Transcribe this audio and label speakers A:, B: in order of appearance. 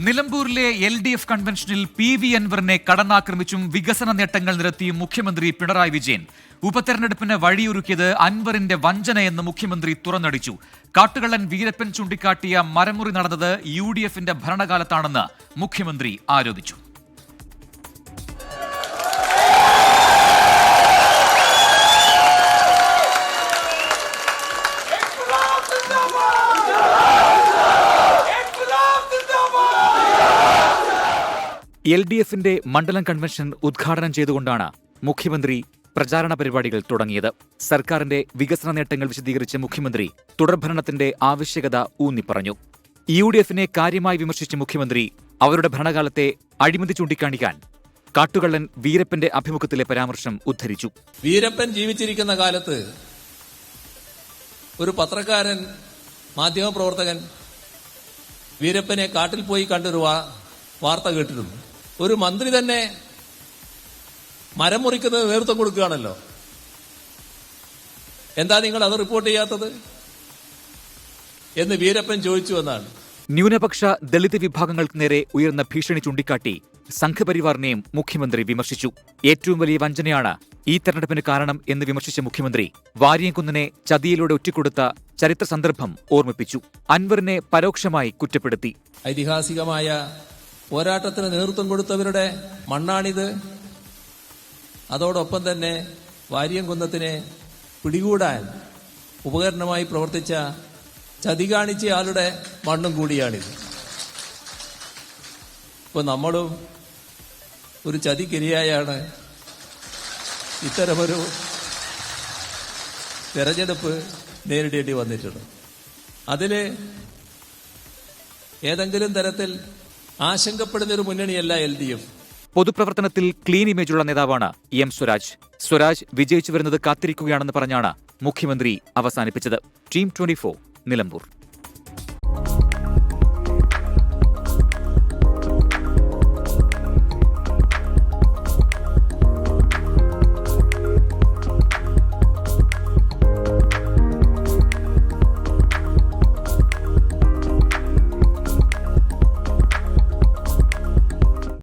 A: നിലമ്പൂരിലെ LDF കൺവെൻഷനിൽ PV അൻവറിനെ കടന്നാക്രമിച്ചും വികസന നേട്ടങ്ങൾ നിരത്തിയും മുഖ്യമന്ത്രി പിണറായി വിജയൻ. ഉപതെരഞ്ഞെടുപ്പിന് വഴിയൊരുക്കിയത് അൻവറിന്റെ വഞ്ചനയെന്ന് മുഖ്യമന്ത്രി തുറന്നടിച്ചു. കാട്ടുകള്ളൻ വീരപ്പൻ ചൂണ്ടിക്കാട്ടിയ മരമുറി നടന്നത് UDFന്റെ ഭരണകാലത്താണെന്ന് മുഖ്യമന്ത്രി ആരോപിച്ചു. LDFന്റെ മണ്ഡലം കൺവെൻഷൻ ഉദ്ഘാടനം ചെയ്തുകൊണ്ടാണ് മുഖ്യമന്ത്രി പ്രചാരണ പരിപാടികൾ തുടങ്ങിയത്. സർക്കാരിന്റെ വികസന നേട്ടങ്ങൾ വിശദീകരിച്ച മുഖ്യമന്ത്രി തുടർഭരണത്തിന്റെ ആവശ്യകത ഊന്നിപ്പറഞ്ഞു. UDFനെ കാര്യമായി വിമർശിച്ച മുഖ്യമന്ത്രി അവരുടെ ഭരണകാലത്തെ അഴിമതി ചൂണ്ടിക്കാണിക്കാൻ കാട്ടുകള്ളൻ വീരപ്പന്റെ അഭിമുഖത്തിലെ പരാമർശം ഉദ്ധരിച്ചു.
B: വീരപ്പൻ ജീവിച്ചിരിക്കുന്ന കാലത്ത് ഒരു പത്രക്കാരൻ, മാധ്യമപ്രവർത്തകൻ വീരപ്പനെ കാട്ടിൽ പോയി കണ്ടൊരു വാർത്ത കേട്ടിരുന്നു. ഒരു മന്ത്രി തന്നെ മരം മുറിക്കുന്നത് നേതൃത്വം കൊടുക്കുകയാണല്ലോ. എന്താ നിങ്ങൾ അത് റിപ്പോർട്ട് ചെയ്യാത്തത് എന്ന് വീരപ്പൻ ചോദിച്ചു എന്നാണ്.
A: ന്യൂനപക്ഷ ദളിത് വിഭാഗങ്ങൾക്ക് നേരെ ഉയർന്ന ഭീഷണി ചൂണ്ടിക്കാട്ടി സംഘപരിവാറിനെയും മുഖ്യമന്ത്രി വിമർശിച്ചു. ഏറ്റവും വലിയ വഞ്ചനയാണ് ഈ തെരഞ്ഞെടുപ്പിന് കാരണം എന്ന് വിമർശിച്ച മുഖ്യമന്ത്രി വാരിയംകുന്നിനെ ചതിയിലൂടെ ഒറ്റിക്കൊടുത്ത ചരിത്ര സന്ദർഭം ഓർമ്മിപ്പിച്ചു. അൻവറിനെ പരോക്ഷമായി കുറ്റപ്പെടുത്തി.
B: ഐതിഹാസികമായ പോരാട്ടത്തിന് നേതൃത്വം കൊടുത്തവരുടെ മണ്ണാണിത്. അതോടൊപ്പം തന്നെ വാരിയംകുന്നത്തിനെ പിടികൂടാൻ ഉപകരണമായി പ്രവർത്തിച്ച ചതി കാണിച്ചയാളുടെ മണ്ണും കൂടിയാണിത്. ഇപ്പൊ നമ്മളും ഒരു ചതിക്കിരയായാണ് ഇത്തരമൊരു തെരഞ്ഞെടുപ്പ് നേരിടേണ്ടി വന്നിട്ടുള്ളത്. അതില് ഏതെങ്കിലും തരത്തിൽ ആശങ്കപ്പെടുന്നൊരു മുന്നണിയല്ല LDF.
A: പൊതുപ്രവർത്തനത്തിൽ ക്ലീൻ ഇമേജുള്ള നേതാവാണ് M സ്വരാജ്. സ്വരാജ് വിജയിച്ചു വരുന്നത് കാത്തിരിക്കുകയാണെന്ന് പറഞ്ഞാണ് മുഖ്യമന്ത്രി അവസാനിപ്പിച്ചത്. Team 24 നിലമ്പൂർ.